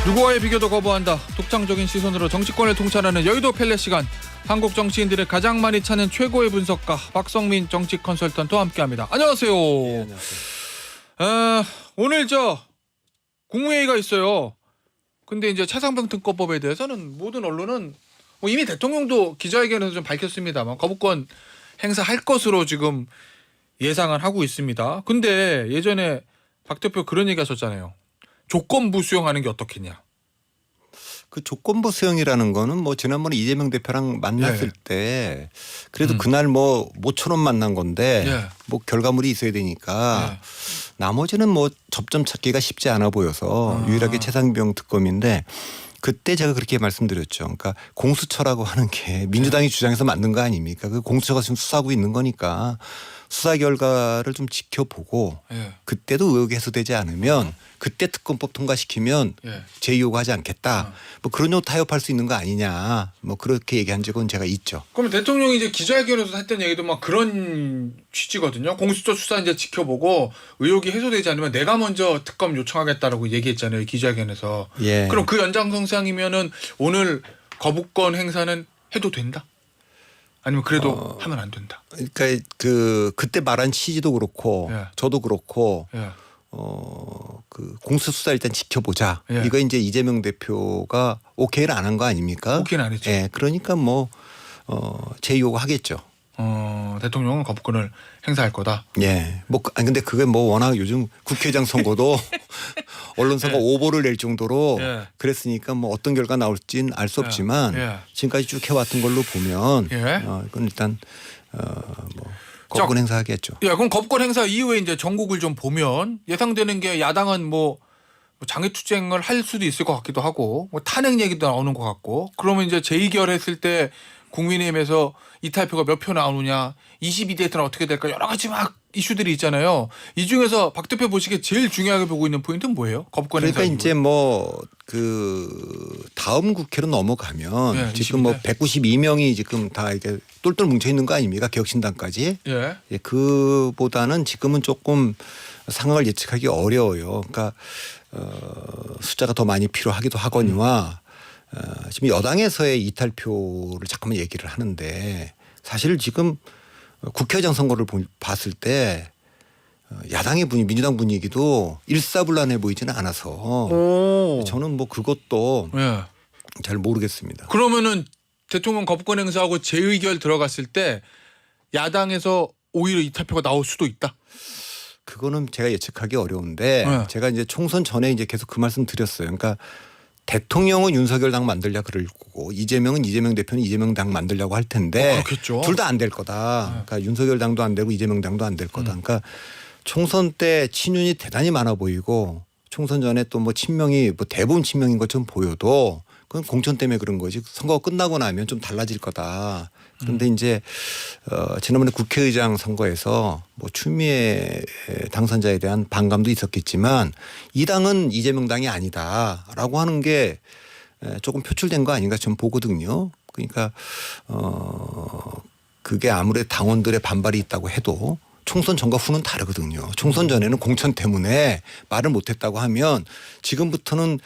누구와의 비교도 거부한다. 독창적인 시선으로 정치권을 통찰하는 여의도 펠레 시간. 한국 정치인들을 가장 많이 찾는 최고의 분석가 박성민 정치 컨설턴트와 함께합니다. 안녕하세요. 네, 안녕하세요. 오늘 국무회의가 있어요. 근데 이제 차상병 특검법에 대해서는 모든 언론은 이미 대통령도 기자회견에서 좀 밝혔습니다만 거부권 행사할 것으로 지금 예상을 하고 있습니다. 근데 예전에 박 대표 그런 얘기 하셨잖아요. 조건부 수용하는 게 어떻겠냐. 그 조건부 수용이라는 거는 뭐 지난번에 이재명 대표랑 만났을 때 그래도 그날 모처럼 만난 건데 뭐 결과물이 있어야 되니까 나머지는 뭐 접점 찾기가 쉽지 않아 보여서 유일하게 최상병 특검인데 그때 제가 그렇게 말씀드렸죠. 그러니까 공수처라고 하는 게 민주당이 주장해서 만든 거 아닙니까? 그 공수처가 지금 수사하고 있는 거니까 수사 결과를 좀 지켜보고 그때도 의혹이 해소되지 않으면 그때 특검법 통과시키면 재의요구하지 않겠다. 뭐 그런 요 타협할 수 있는 거 아니냐. 뭐 그렇게 얘기한 적은 제가 있죠. 그럼 대통령이 이제 기자회견에서 했던 얘기도 막 그런 취지거든요. 공수처 수사 이제 지켜보고 의혹이 해소되지 않으면 내가 먼저 특검 요청하겠다라고 얘기했잖아요. 기자회견에서. 예. 그럼 그 연장선상이면은 오늘 거부권 행사는 해도 된다? 아니면 그래도 하면 안 된다? 그러니까 그때 말한 취지도 그렇고 저도 그렇고 그 공수수사 일단 지켜보자. 이거 이제 이재명 대표가 오케이를 안 한 거 아닙니까? 오케이는 안 했죠. 예, 그러니까 재의요구 하겠죠. 대통령은 거부권을 행사할 거다. 예. 아니 근데 그게 워낙 요즘 국회의장 선거도 언론사가 오보를 낼 정도로 그랬으니까 어떤 결과 나올지는 알 수 없지만 지금까지 쭉 해왔던 걸로 보면 이건 일단 거부권 행사하겠죠. 그럼 거부권 행사 이후에 이제 전국을 좀 보면 예상되는 게 야당은 장외투쟁을 할 수도 있을 것 같기도 하고 탄핵 얘기도 나오는 것 같고 그러면 이제 재의결했을 때 국민의힘에서 이탈표가 몇 표 나오느냐 22대에서는 어떻게 될까 여러 가지 막 이슈들이 있잖아요. 이 중에서 박 대표 보시기에 제일 중요하게 보고 있는 포인트는 뭐예요? 거부권 행사. 그러니까 이제 다음 국회로 넘어가면 지금 192명이 지금 다 이렇게 똘똘 뭉쳐 있는 거 아닙니까? 개혁신당까지. 그보다는 지금은 조금 상황을 예측하기 어려워요. 그러니까 숫자가 더 많이 필요하기도 하거니와 지금 여당에서의 이탈표를 잠깐만 얘기를 하는데 사실 지금 국회의장 선거를 봤을 때 야당의 분위기, 민주당 분위기도 일사불란해 보이지는 않아서 저는 그것도 잘 모르겠습니다. 그러면은 대통령 거부권 행사하고 재의결 들어갔을 때 야당에서 오히려 이탈표가 나올 수도 있다. 그거는 제가 예측하기 어려운데 제가 이제 총선 전에 이제 계속 그 말씀 드렸어요. 그러니까 대통령은 윤석열 당 만들려 그럴 거고 이재명은 이재명 대표는 이재명 당 만들려고 할 텐데 둘 다 안 될 거다. 그러니까 윤석열 당도 안 되고 이재명 당도 안 될 거다. 그러니까 총선 때 친윤이 대단히 많아 보이고 총선 전에 또 친명이 대부분 친명인 것처럼 보여도 그건 공천 때문에 그런 거지 선거가 끝나고 나면 좀 달라질 거다. 그런데 이제 지난번에 국회의장 선거에서 추미애 당선자에 대한 반감도 있었겠지만 이 당은 이재명 당이 아니다라고 하는 게 조금 표출된 거 아닌가 좀 보거든요. 그러니까 그게 아무래도 당원들의 반발이 있다고 해도 총선 전과 후는 다르거든요. 총선 전에는 공천 때문에 말을 못했다고 하면 지금부터는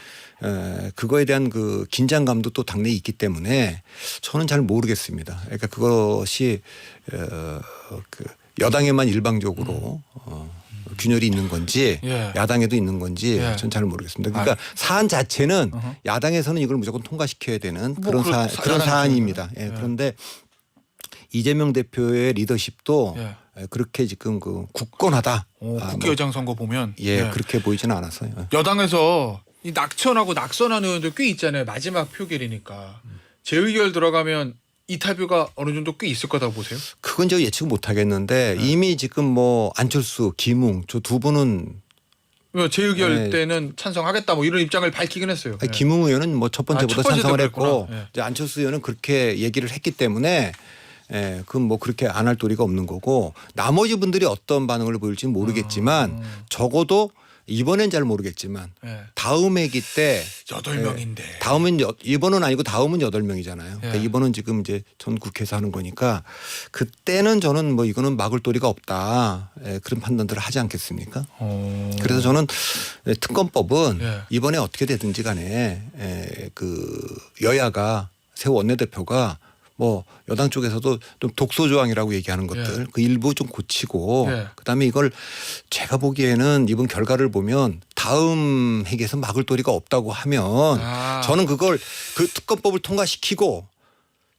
그거에 대한 그 긴장감도 또 당내에 있기 때문에 저는 잘 모르겠습니다. 그러니까 그것이 여당에만 일방적으로 균열이 있는 건지 야당에도 있는 건지 전 잘 모르겠습니다. 그러니까 사안 자체는 야당에서는 이걸 무조건 통과시켜야 되는 그런 사안입니다. 그런데 이재명 대표의 리더십도 그렇게 지금 굳건하다. 국회의장 선거 보면 그렇게 보이지는 않았어요. 여당에서 이 낙천하고 낙선하는 의원들 꽤 있잖아요. 마지막 표결이니까 재의결 들어가면 이탈표가 어느 정도 꽤 있을 거라고 보세요? 그건 제가 예측 못 하겠는데 이미 지금 안철수, 김웅 저 두 분은 재의결 때는 찬성하겠다 이런 입장을 밝히긴 했어요. 김웅 의원은 첫 번째보다 찬성을 했고 이제 안철수 의원은 그렇게 얘기를 했기 때문에 그건 그렇게 안 할 도리가 없는 거고 나머지 분들이 어떤 반응을 보일지는 모르겠지만 적어도 이번엔 잘 모르겠지만 예. 다음 회기 때 8명인데. 다음은 이번은 아니고 다음은 8명이잖아요. 그러니까 예. 이번은 지금 이제 전 국회에서 하는 거니까 그때는 저는 뭐 이거는 막을 도리가 없다. 그런 판단들을 하지 않겠습니까? 그래서 저는 특검법은 예. 이번에 어떻게 되든지 간에 그 여야가 새 원내대표가 뭐 여당 쪽에서도 좀 독소 조항이라고 얘기하는 것들 그 일부 좀 고치고 그다음에 이걸 제가 보기에는 이번 결과를 보면 다음 회기에서 막을 도리가 없다고 하면 저는 그걸 그 특검법을 통과시키고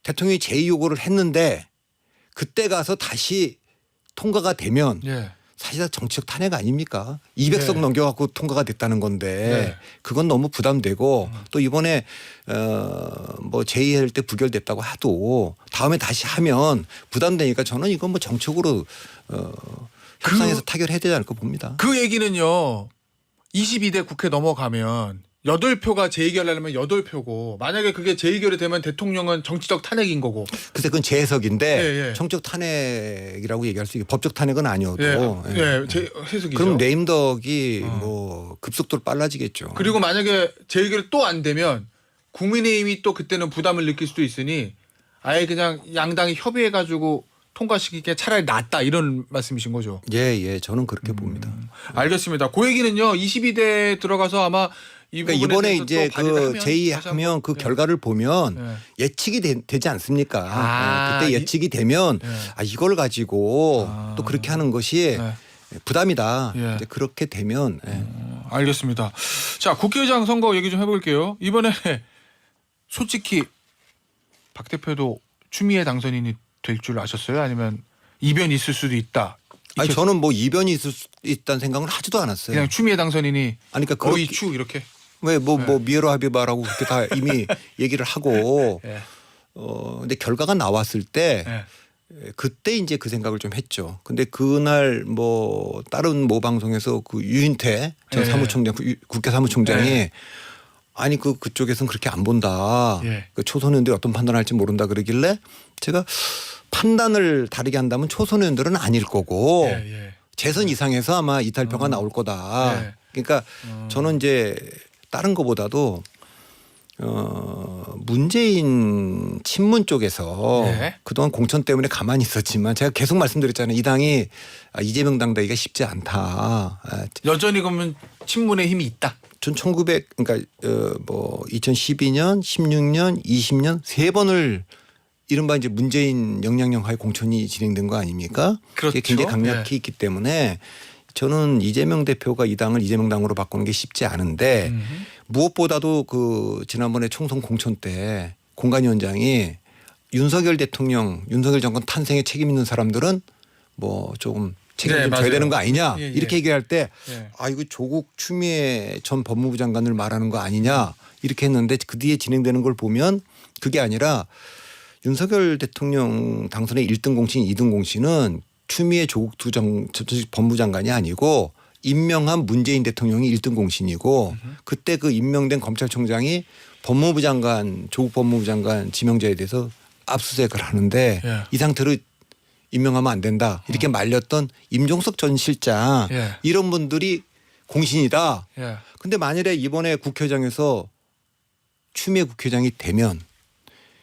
대통령이 제의 요구를 했는데 그때 가서 다시 통과가 되면 사실상 정치적 탄핵 아닙니까? 200석 넘겨갖고 통과가 됐다는 건데 그건 너무 부담되고 또 이번에 뭐 제의할 때 부결됐다고 하도 다음에 다시 하면 부담되니까 저는 이건 뭐 정책으로 협상에서 타결해야 되지 않을까 봅니다. 그 얘기는요. 22대 국회 넘어가면 8표가 재의결하려면 8표고 만약에 그게 재의결이 되면 대통령은 정치적 탄핵인 거고. 글쎄 그건 제 해석인데 정치적 탄핵이라고 얘기할 수 있고 법적 탄핵은 아니어도 제 해석이죠. 그럼 레임덕이 뭐 급속도로 빨라지겠죠. 그리고 만약에 재의결이 또 안 되면 국민의힘이 또 그때는 부담을 느낄 수도 있으니 아예 그냥 양당이 협의해가지고 통과시키기에 차라리 낫다 이런 말씀이신 거죠. 예, 저는 그렇게 봅니다. 알겠습니다. 그 얘기는요. 22대 들어가서 아마 그러니까 이번에 이제 그 제의하면 그 결과를 보면 예측이 되지 않습니까? 그때 예측이 되면 이걸 가지고 또 그렇게 하는 것이 부담이다. 이제 그렇게 되면 알겠습니다. 자, 국회의장 선거 얘기 좀 해볼게요. 이번에 솔직히 박 대표도 추미애 당선인이 될 줄 아셨어요? 아니면 이변이 있을 수도 있다. 아니 저는 뭐 이변이 있을 수 있다는 생각은 하지도 않았어요. 그냥 추미애 당선인이 아니, 그러니까 거의 추 이렇게. 왜 뭐 미에로 하비바라고 그렇게 다 이미 얘기를 하고 근데 결과가 나왔을 때 그때 이제 그 생각을 좀 했죠. 근데 그날 뭐 다른 모 방송에서 그 유인태 전 사무총장 국회 사무총장이 아니 그쪽에서는 그렇게 안 본다. 그 초선의원들이 어떤 판단을 할지 모른다 그러길래 제가 판단을 다르게 한다면 초선의원들은 아닐 거고 재선 이상에서 아마 이탈표가 나올 거다. 그러니까 저는 이제 다른 거보다도 문재인 친문 쪽에서 그동안 공천 때문에 가만히 있었지만 제가 계속 말씀드렸잖아요. 이 당이 이재명 당 되기가 쉽지 않다. 여전히 그러면 친문의 힘이 있다. 전 2012년, 16년, 20년 세 번을 이른바 이제 문재인 영향력 하에 공천이 진행된 거 아닙니까? 그렇죠. 그게 굉장히 강력히 있기 때문에 저는 이재명 대표가 이 당을 이재명 당으로 바꾸는 게 쉽지 않은데 무엇보다도 그 지난번에 총선 공천 때 공관위원장이 윤석열 대통령, 윤석열 정권 탄생에 책임 있는 사람들은 뭐 조금 책임 좀 져야 되는 거 아니냐 이렇게 얘기할 때 이거 조국 추미애 전 법무부 장관을 말하는 거 아니냐 이렇게 했는데 그 뒤에 진행되는 걸 보면 그게 아니라 윤석열 대통령 당선의 1등 공신, 2등 공신은 추미애 조국 두 법무부 장관이 아니고 임명한 문재인 대통령이 1등 공신이고 그때 그 임명된 검찰총장이 법무부 장관, 조국 법무부 장관 지명자에 대해서 압수수색을 하는데 이 상태로 임명하면 안 된다. 이렇게 말렸던 임종석 전 실장 이런 분들이 공신이다. 근데 만일에 이번에 국회의장에서 추미애 국회의장이 되면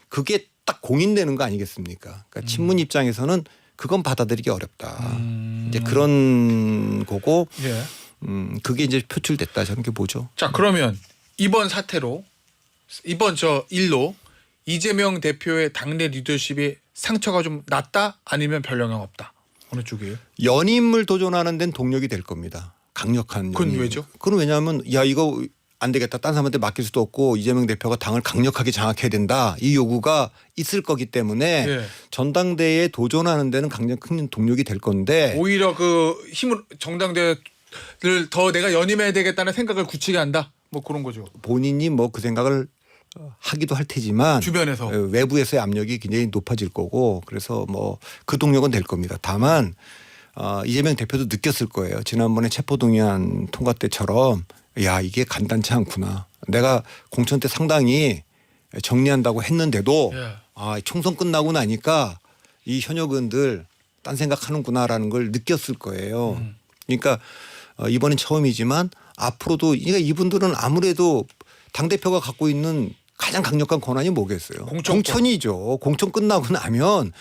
그게 딱 공인되는 거 아니겠습니까? 그러니까 친문 입장에서는 그건 받아들이기 어렵다. 이제 그런 거고 그게 이제 표출됐다 저는 그렇게 보죠. 자, 그러면 이번 사태로 이번 일로 이재명 대표의 당내 리더십이 상처가 좀 났다 아니면 별 영향 없다. 어느 쪽이에요? 연임을 도전하는 데는 동력이 될 겁니다. 강력한 연임. 그건 왜죠? 그건 왜냐하면 이거 안 되겠다. 딴 사람한테 맡길 수도 없고 이재명 대표가 당을 강력하게 장악해야 된다. 이 요구가 있을 거기 때문에 전당대회에 도전하는 데는 강력한 동력이 될 건데 오히려 그 힘을 정당대회를 더 내가 연임해야 되겠다는 생각을 굳히게 한다. 뭐 그런 거죠. 본인이 뭐 그 생각을 하기도 할 테지만 주변에서 외부에서의 압력이 굉장히 높아질 거고 그래서 뭐 그 동력은 될 겁니다. 다만 이재명 대표도 느꼈을 거예요. 지난번에 체포동의안 통과 때처럼 이게 간단치 않구나. 내가 공천 때 상당히 정리한다고 했는데도 총선 끝나고 나니까 이 현역의원들 딴 생각하는구나라는 걸 느꼈을 거예요. 그러니까 이번엔 처음이지만 앞으로도 그러니까 이분들은 아무래도 당대표가 갖고 있는 가장 강력한 권한이 뭐겠어요? 공천이죠. 공천 끝나고 나면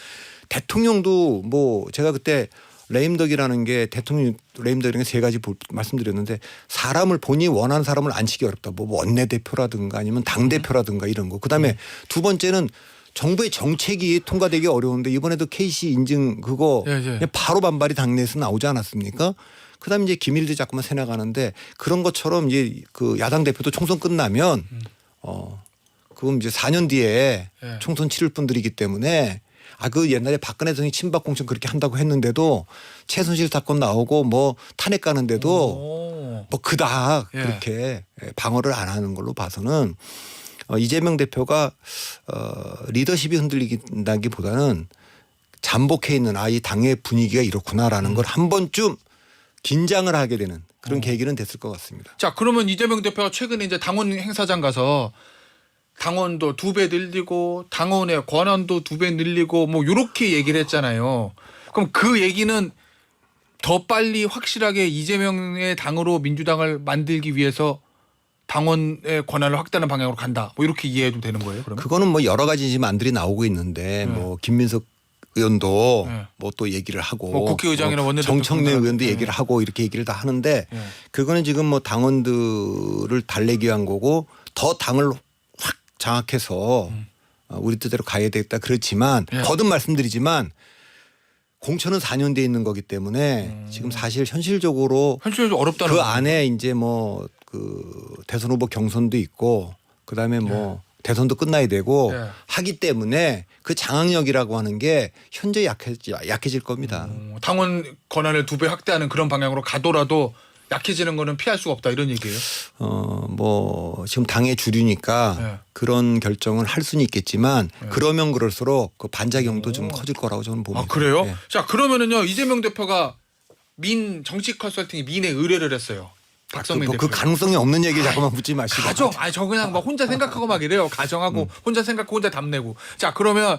대통령도 뭐 제가 그때 레임덕이라는 게 대통령 레임덕이라는 게 세 가지 말씀드렸는데 사람을 본인이 원하는 사람을 앉히기 어렵다. 뭐 원내대표라든가 아니면 당대표라든가 이런 거. 그다음에 두 번째는 정부의 정책이 통과되기 어려운데 이번에도 KC 인증 그거 그냥 바로 반발이 당내에서 나오지 않았습니까? 그다음에 이제 기밀도 자꾸만 새나가는데 그런 것처럼 이제 그 야당 대표도 총선 끝나면 그럼 이제 4년 뒤에 총선 치를 분들이기 때문에 그 옛날에 박근혜 대통령이 친박 공천 그렇게 한다고 했는데도 최순실 사건 나오고 뭐 탄핵 가는데도 뭐 그닥 그렇게 방어를 안 하는 걸로 봐서는 이재명 대표가 리더십이 흔들린다기보다는 잠복해 있는 이 당의 분위기가 이렇구나라는 걸 한 번쯤 긴장을 하게 되는 그런 계기는 됐을 것 같습니다. 자, 그러면 이재명 대표가 최근에 이제 당원 행사장 가서 당원도 2배 늘리고 당원의 권한도 2배 늘리고 뭐 이렇게 얘기를 했잖아요. 그럼 그 얘기는 더 빨리 확실하게 이재명의 당으로 민주당을 만들기 위해서 당원의 권한을 확대하는 방향으로 간다. 뭐 이렇게 이해해도 되는 거예요? 그러면? 그거는 뭐 여러 가지 말들이 나오고 있는데 뭐 김민석 의원도 뭐 또 얘기를 하고 뭐 국회의장이나 원내대표 정청래 의원도 얘기를 하고 이렇게 얘기를 다 하는데 그거는 지금 뭐 당원들을 달래기 위한 거고 더 당을 확 장악해서 우리 뜻대로 가야 되겠다. 그렇지만 거듭 말씀드리지만 공천은 4년 돼 있는 거기 때문에 지금 사실 현실적으로 어렵다는 그 거죠. 안에 이제 뭐 그 대선 후보 경선도 있고 그다음에 뭐 대선도 끝나야 되고 하기 때문에 그 장악력이라고 하는 게 현재 약해질 겁니다. 당원 권한을 2배 확대하는 그런 방향으로 가더라도 약해지는 거는 피할 수가 없다 이런 얘기예요. 뭐 지금 당의 주류니까 그런 결정을 할 수는 있겠지만 그러면 그럴수록 그 반작용도 좀 커질 거라고 저는 봅니다. 아, 그래요? 자, 그러면은요 이재명 대표가 민 정치 컨설팅에 민에 의뢰를 했어요. 박성민 대표. 그 가능성이 없는 얘기 자꾸만 묻지 마시고. 가정. 저 그냥 막 혼자 생각하고 막 이래요. 가정하고 혼자 생각하고 혼자 답내고. 자, 그러면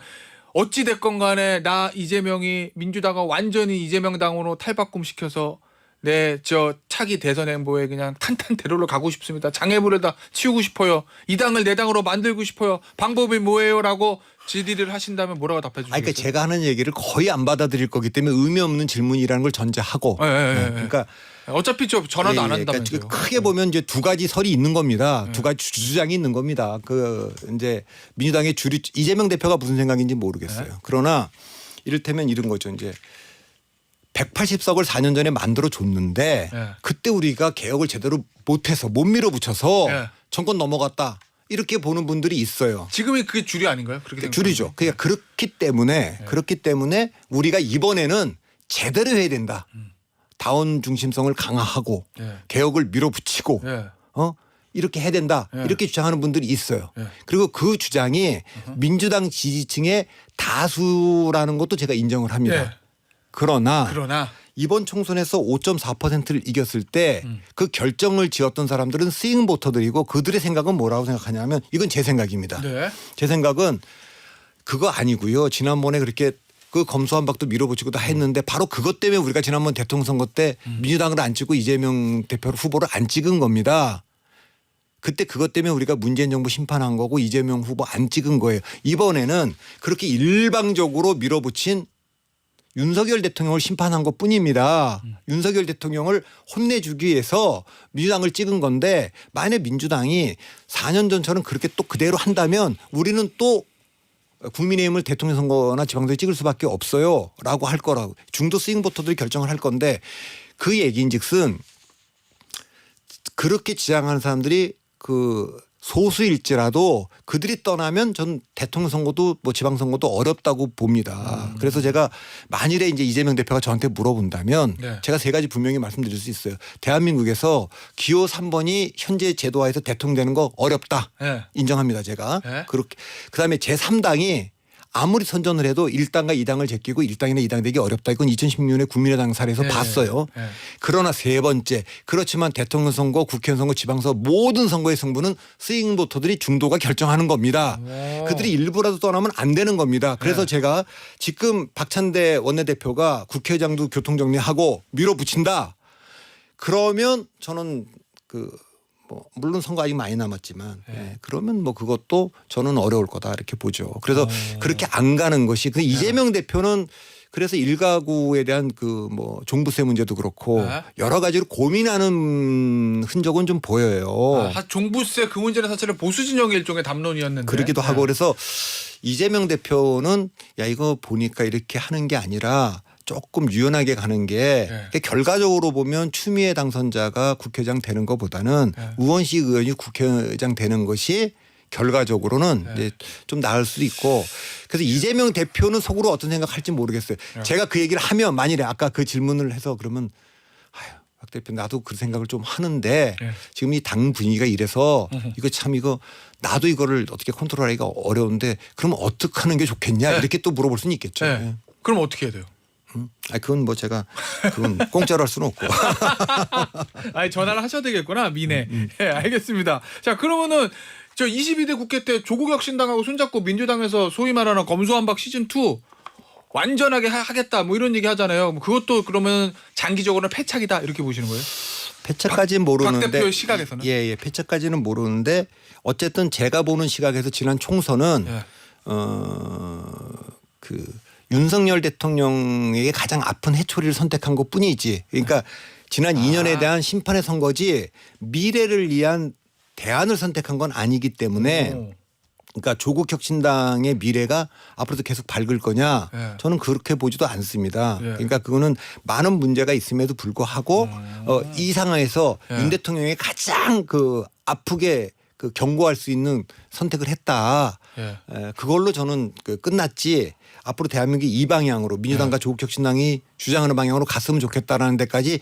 어찌 됐건 간에 나 이재명이 민주당을 완전히 이재명 당으로 탈바꿈시켜서 저 차기 대선 행보에 그냥 탄탄대로로 가고 싶습니다. 장애물을 다 치우고 싶어요. 이 당을 내 당으로 만들고 싶어요. 방법이 뭐예요?라고 질의를 하신다면 뭐라고 답해 주시겠어요? 그러니까 제가 하는 얘기를 거의 안 받아들일 거기 때문에 의미 없는 질문이라는 걸 전제하고. 그러니까 어차피 저 전화도 안 한다면서요. 그러니까 크게 보면 이제 두 가지 설이 있는 겁니다. 두 가지 주장이 있는 겁니다. 그 이제 민주당의 주류 이재명 대표가 무슨 생각인지 모르겠어요. 그러나 이를테면 이런 거죠. 이제 180석을 4년 전에 만들어 줬는데 그때 우리가 개혁을 제대로 못해서 못 밀어붙여서 정권 넘어갔다. 이렇게 보는 분들이 있어요. 지금이 그게 주류 아닌가요? 그렇게 주류죠. 그러니까 그렇기 때문에 우리가 이번에는 제대로 해야 된다. 당원 중심성을 강화하고 개혁을 밀어붙이고 이렇게 해야 된다. 이렇게 주장하는 분들이 있어요. 그리고 그 주장이 민주당 지지층의 다수라는 것도 제가 인정을 합니다. 그러나 이번 총선에서 5.4%를 이겼을 때 그 결정을 지었던 사람들은 스윙 보터들이고 그들의 생각은 뭐라고 생각하냐면 이건 제 생각입니다. 제 생각은 그거 아니고요. 지난번에 그렇게 그 검수완박도 밀어붙이고 다 했는데 바로 그것 때문에 우리가 지난번 대통령 선거 때 민주당을 안 찍고 이재명 대표 후보를 안 찍은 겁니다. 그때 그것 때문에 우리가 문재인 정부 심판한 거고 이재명 후보 안 찍은 거예요. 이번에는 그렇게 일방적으로 밀어붙인 윤석열 대통령을 심판한 것뿐입니다. 윤석열 대통령을 혼내주기 위해서 민주당을 찍은 건데 만약 민주당이 4년 전처럼 그렇게 또 그대로 한다면 우리는 또 국민의힘을 대통령 선거나 지방선거에 찍을 수밖에 없어요 라고 할 거라고 중도 스윙보터들이 결정을 할 건데 그 얘기인즉슨 그렇게 지향하는 사람들이 그 소수일지라도 그들이 떠나면 전 대통령 선거도 뭐 지방선거도 어렵다고 봅니다. 그래서 제가 만일에 이제 이재명 대표가 저한테 물어본다면 제가 세 가지 분명히 말씀드릴 수 있어요. 대한민국에서 기호 3번이 현재 제도화에서 대통령 되는 거 어렵다. 인정합니다. 제가. 그렇게 그다음에 제3당이 아무리 선전을 해도 1당과 2당을 제끼고 1당이나 2당 되기 어렵다. 이건 2016년에 국민의당 사례에서 봤어요. 그러나 세 번째 그렇지만 대통령 선거, 국회의원 선거, 지방선거 모든 선거의 승부는 스윙 보터들이 중도가 결정하는 겁니다. 그들이 일부라도 떠나면 안 되는 겁니다. 그래서 제가 지금 박찬대 원내대표가 국회의장도 교통정리하고 밀어붙인다. 그러면 저는 그 뭐 물론 선거 아직 많이 남았지만 예. 예, 그러면 뭐 그것도 저는 어려울 거다 이렇게 보죠. 그래서 그렇게 안 가는 것이 그 이재명 대표는 그래서 일가구에 대한 그 뭐 종부세 문제도 그렇고 네. 여러 가지로 고민하는 흔적은 좀 보여요. 종부세 그 문제는 사실은 보수 진영의 일종의 담론이었는데 그러기도 하고 그래서 이재명 대표는 야 이거 보니까 이렇게 하는 게 아니라 조금 유연하게 가는 게 네. 결과적으로 보면 추미애 당선자가 국회의장 되는 것보다는 네. 우원식 의원이 국회의장 되는 것이 결과적으로는 네. 이제 좀 나을 수도 있고 그래서 이재명 대표는 속으로 어떤 생각할지 모르겠어요. 네. 제가 그 얘기를 하면 만일에 아까 그 질문을 해서 그러면 아유 박 대표 나도 그 생각을 좀 하는데 네. 지금 이 당 분위기가 이래서 이거 참 이거 나도 이거를 어떻게 컨트롤하기가 어려운데 그럼 어떻게 하는 게 좋겠냐 네. 이렇게 또 물어볼 수는 있겠죠. 네. 네. 그럼 어떻게 해야 돼요? 아 그건 뭐 제가 그건 공짜로 할 수는 없고. 아니 전화를 하셔야 되겠구나 미네. 예, 알겠습니다. 자 그러면은 저 22대 국회 때 조국 혁신당하고 손잡고 민주당에서 소위 말하는 검수완박 시즌 2 완전하게 하겠다 뭐 이런 얘기 하잖아요. 뭐 그것도 그러면 장기적으로는 패착이다 이렇게 보시는 거예요? 패착까지는 모르는데 박 대표 시각에서는? 예, 패착까지는 모르는데 어쨌든 제가 보는 시각에서 지난 총선은 예. 그 윤석열 대통령에게 가장 아픈 해초리를 선택한 것뿐이지. 그러니까 지난 2년에 대한 심판의 선거지 미래를 위한 대안을 선택한 건 아니기 때문에 그러니까 조국 혁신당의 미래가 앞으로도 계속 밝을 거냐 예. 저는 그렇게 보지도 않습니다. 예. 그러니까 그거는 많은 문제가 있음에도 불구하고 이 상황에서 예. 윤 대통령이 가장 그 아프게 그 경고할 수 있는 선택을 했다. 예. 그걸로 저는 그 끝났지. 앞으로 대한민국이 이 방향으로 민주당과 조국 혁신당이 주장하는 방향으로 갔으면 좋겠다라는 데까지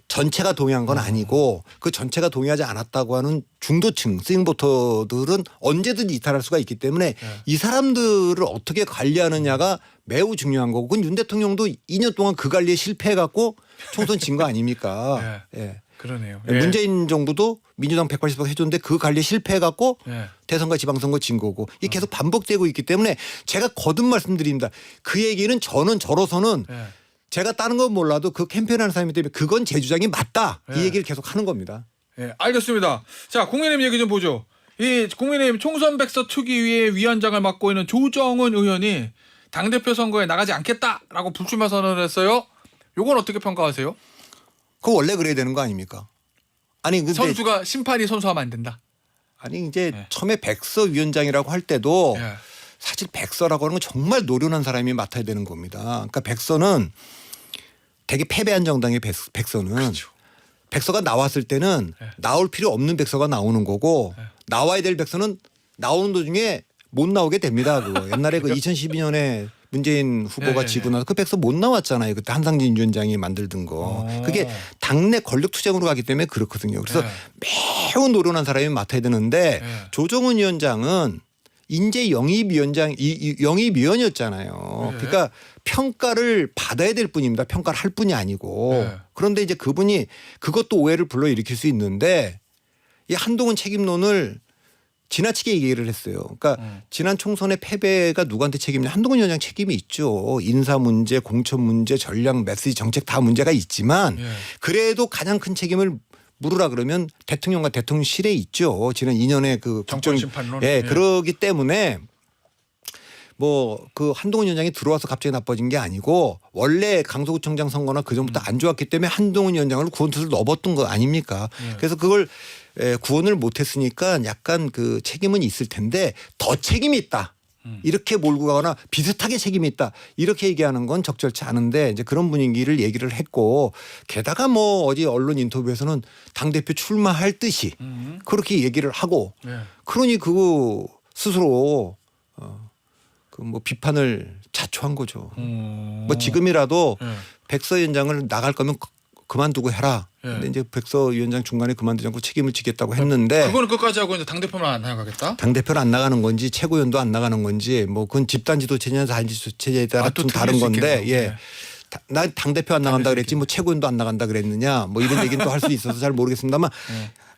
전체가 동의한 건 아니고 그 전체가 동의하지 않았다고 하는 중도층 스윙보터들은 언제든지 이탈할 수가 있기 때문에 이 사람들을 어떻게 관리하느냐가 매우 중요한 거고 그건 윤 대통령도 2년 동안 그 관리에 실패해갖고 총선 진 거 아닙니까? 예. 그러네요. 문재인 정부도 민주당 180석 해줬는데 그 관리에 실패해갖고 예. 대선과 지방선거 진 거고 이게 계속 반복되고 있기 때문에 제가 거듭 말씀드립니다. 그 얘기는 저는 저로서는 예. 제가 다른 건 몰라도 그 캠페인하는 사람이 때문에 그건 제 주장이 맞다. 이 예. 얘기를 계속 하는 겁니다. 예, 알겠습니다. 자, 국민의힘 얘기 좀 보죠. 이 국민의힘 총선 백서 투기위의 위원장을 맡고 있는 조정은 의원이 당대표 선거에 나가지 않겠다라고 불출마 선언을 했어요. 요건 어떻게 평가하세요? 그거 원래 그래야 되는 거 아닙니까? 아니 근데 선수가 심판이 선수하면 안 된다. 아니 이제 예. 처음에 백서 위원장이라고 할 때도 예. 사실 백서라고 하는 건 정말 노련한 사람이 맡아야 되는 겁니다. 그러니까 백서는 되게 패배한 정당의 백서는 그렇죠. 백서가 나왔을 때는 예. 나올 필요 없는 백서가 나오는 거고 예. 나와야 될 백서는 나오는 도중에 못 나오게 됩니다. 그거 옛날에 그 2012년에 문재인 후보가 예, 예, 지고 나서 그 백서 못 나왔잖아요. 그때 한상진 위원장이 만들던 거. 그게 당내 권력 투쟁으로 가기 때문에 그렇거든요. 그래서 예. 매우 노련한 사람이 맡아야 되는데 예. 조정은 위원장은 인재 영입위원장 영입위원이었잖아요. 예. 그러니까 평가를 받아야 될 뿐입니다. 평가를 할 뿐이 아니고. 예. 그런데 이제 그분이 그것도 오해를 불러일으킬 수 있는데 이 한동훈 책임론을 지나치게 얘기를 했어요. 그러니까 지난 총선의 패배가 누구한테 책임이냐. 한동훈 위원장 책임이 있죠. 인사 문제, 공천 문제, 전략, 메시지, 정책 다 문제가 있지만 예. 그래도 가장 큰 책임을 물으라 그러면 대통령과 대통령실에 있죠. 지난 2년의 그 정권 심판론. 예, 예. 그러기 때문에 뭐 그 한동훈 위원장이 들어와서 갑자기 나빠진 게 아니고 원래 강서구청장 선거나 그 전부터 안 좋았기 때문에 한동훈 위원장을 구원투수를 넣어봤던 거 아닙니까? 예. 그래서 그걸 구원을 못했으니까 약간 그 책임은 있을 텐데 더 책임이 있다. 이렇게 몰고 가거나 비슷하게 책임이 있다. 이렇게 얘기하는 건 적절치 않은데 이제 그런 분위기를 얘기를 했고 게다가 뭐 어디 언론 인터뷰에서는 당대표 출마할 듯이 그렇게 얘기를 하고 예. 그러니 그거 스스로 그 뭐 비판을 자초한 거죠. 뭐 지금이라도 예. 백서 위원장을 나갈 거면 그만두고 해라. 예. 근데 이제 백서 위원장 중간에 그만두지 않고 책임을 지겠다고 했는데 그거는 끝까지 하고 이제 당 대표만 안 나가겠다. 당 대표는 안 나가는 건지 최고위원도 안 나가는 건지 뭐 그건 집단 지도체제냐 단지 지도체제에 따라 또 좀 틀릴 다른 수 건데 있겠네요. 예. 난 당 대표 안 나간다 그랬지 뭐 최고위원도 안 나간다 그랬느냐 뭐 이런 얘기는 또 할 수 있어서 잘 모르겠습니다만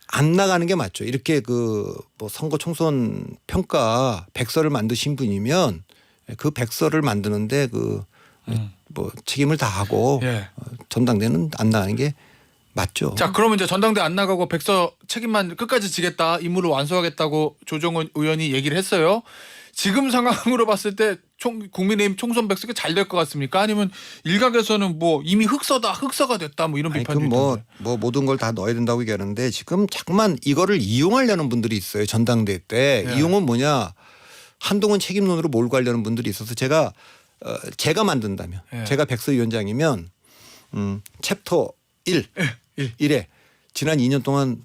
안 나가는 게 맞죠. 이렇게 그 뭐 선거 총선 평가 백서를 만드신 분이면 그 백서를 만드는데 그 뭐 책임을 다하고 예. 전당대는 안 나가는 게 맞죠. 자, 그러면 이제 전당대 안 나가고 백서 책임만 끝까지 지겠다, 임무를 완수하겠다고 조정원 의원이 얘기를 했어요. 지금 상황으로 봤을 때 국민의힘 총선 백서가 잘 될 것 같습니까? 아니면 일각에서는 뭐 이미 흑서가 됐다 뭐 이런 비판도 있던데. 뭐 모든 걸 다 넣어야 된다고 얘기하는데 지금 자꾸만 이거를 이용하려는 분들이 있어요. 전당대 때. 예. 이용은 뭐냐. 한동훈 책임론으로 몰고 가려는 분들이 있어서 제가 만든다면 예. 제가 백서위원장이면 챕터 1에 지난 2년 동안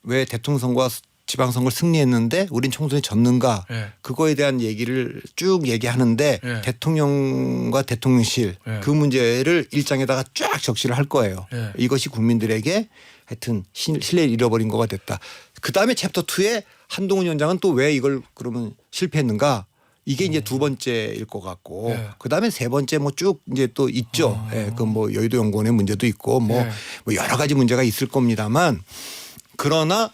왜 대통령 선거와 지방선거를 승리했는데 우린 총선에 졌는가 예. 그거에 대한 얘기를 쭉 얘기하는데 예. 대통령과 대통령실 예. 그 문제를 일장에다가 쫙 적시를 할 거예요. 예. 이것이 국민들에게 하여튼 신뢰를 잃어버린 거가 됐다. 그다음에 챕터 2에 한동훈 위원장은 또 왜 이걸 그러면 실패했는가 이게 이제 두 번째일 것 같고 예. 그다음에 세 번째 뭐 쭉 이제 또 있죠. 예. 그 뭐 여의도 연구원의 문제도 있고 뭐 여러 가지 문제가 있을 겁니다만 그러나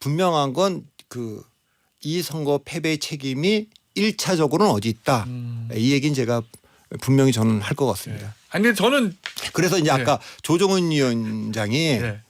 분명한 건 이 선거 패배의 책임이 1차적으로는 어디 있다. 이 얘기는 제가 분명히 저는 할 것 같습니다. 예. 아니 근데 저는 그래서 이제 아까 조정은 위원장이 예.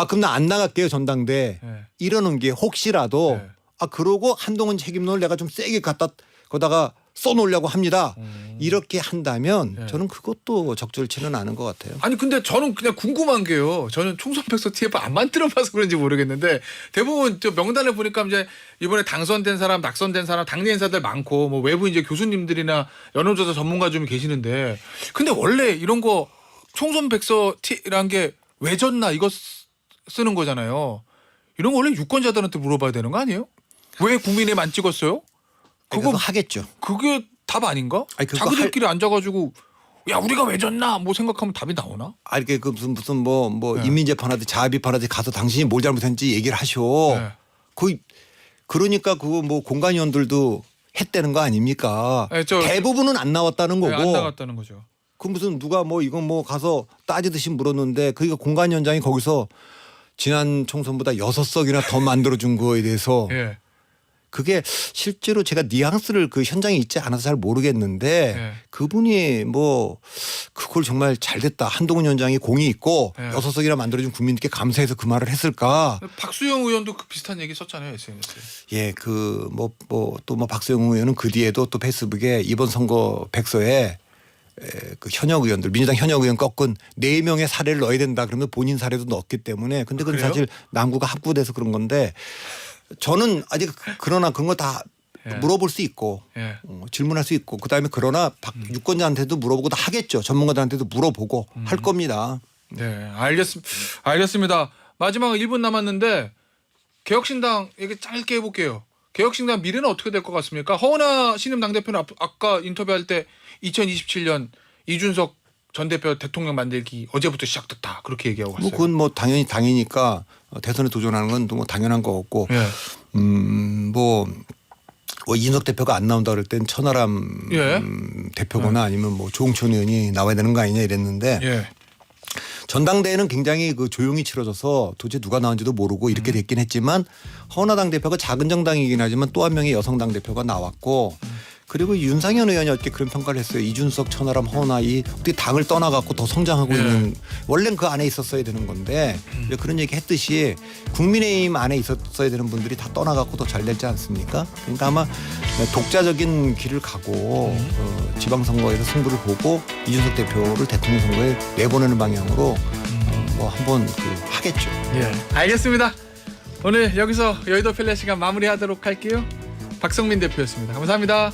그럼 나 안 나갈게요 전당대 예. 이러는 게 혹시라도 예. 그러고 한동훈 책임론을 내가 좀 세게 갖다 거다가 써놓으려고 합니다. 이렇게 한다면 예. 저는 그것도 적절치는 않은 것 같아요. 아니 근데 저는 그냥 궁금한 게요. 저는 총선 백서 TF 안 만들어봐서 그런지 모르겠는데 대부분 저 명단을 보니까 이제 이번에 당선된 사람, 낙선된 사람, 당내 인사들 많고 뭐 외부 이제 교수님들이나 여론조사 전문가 좀 계시는데 근데 원래 이런 거 총선 백서 T라는 게 왜 졌나 이거 쓰는 거잖아요. 이런 거 원래 유권자들한테 물어봐야 되는 거 아니에요? 왜 국민의힘 안 찍었어요? 그거 하겠죠. 그게 답 아닌가? 아니, 그거 자기들끼리 앉아가지고 야 우리가 왜 졌나 뭐 생각하면 답이 나오나? 이렇게 그 무슨 뭐 인민재판하듯이 자비판하듯이 가서 당신이 뭘 잘못했는지 얘기를 하셔. 네. 그러니까 그거 뭐 공관위원들도 했다는 거 아닙니까? 네, 대부분은 안 나왔다는 거고. 안 나갔다는 거죠. 그 무슨 누가 뭐 이건 뭐 가서 따지듯이 물었는데 그러니까 공관위원장이 거기서 지난 총선보다 6석이나 더 만들어준 거에 대해서 예. 그게 실제로 제가 뉘앙스를 그 현장에 있지 않아서 잘 모르겠는데 예. 그분이 뭐 그걸 정말 잘 됐다. 한동훈 위원장이 공이 있고 예. 6석이나 만들어준 국민들께 감사해서 그 말을 했을까. 박수영 의원도 그 비슷한 얘기 썼잖아요 SNS에. 예, 그 또 박수영 의원은 그 뒤에도 또 페이스북에 이번 선거 백서에 그 현역 의원들 민주당 현역 의원 꺾은 4명의 사례를 넣어야 된다 그러면 본인 사례도 넣었기 때문에 근데 그건 그래요? 사실 남구가 합구돼서 그런 건데 저는 아직 그러나 그런 거 다 예. 물어볼 수 있고 예. 질문할 수 있고 그다음에 그러나 유권자한테도 물어보고 다 하겠죠. 전문가들한테도 물어보고 할 겁니다. 네, 알겠습니다. 마지막 1분 남았는데 개혁신당 얘기 짧게 해볼게요. 개혁신당 미래는 어떻게 될 것 같습니까? 허은하 신임 당대표는 아까 인터뷰할 때 2027년 이준석 전 대표 대통령 만들기 어제부터 시작됐다 그렇게 얘기하고 갔어요. 그건 뭐 당연히니까 대선에 도전하는 건 뭐 당연한 거 같고 예. 뭐 이준석 대표가 안 나온다 그럴 땐 천하람 예. 대표거나 아니면 뭐 조홍천 의원이 나와야 되는 거 아니냐 이랬는데 예. 전당대회는 굉장히 그 조용히 치러져서 도대체 누가 나온지도 모르고 이렇게 됐긴 했지만 허은하 당 대표가 작은 정당이긴 하지만 또 한 명의 여성 당 대표가 나왔고 그리고 윤상현 의원이 어떻게 그런 평가를 했어요. 이준석, 천하람, 허은하 이 어떻게 당을 떠나갖고 더 성장하고 예. 있는 원래는 그 안에 있었어야 되는 건데 그런 얘기 했듯이 국민의힘 안에 있었어야 되는 분들이 다 떠나갖고 더 잘 되지 않습니까? 그러니까 아마 독자적인 길을 가고 지방선거에서 승부를 보고 이준석 대표를 대통령 선거에 내보내는 방향으로 뭐 한번 하겠죠. 예. 알겠습니다. 오늘 여기서 여의도 펠레 시간 마무리하도록 할게요. 박성민 대표였습니다. 감사합니다.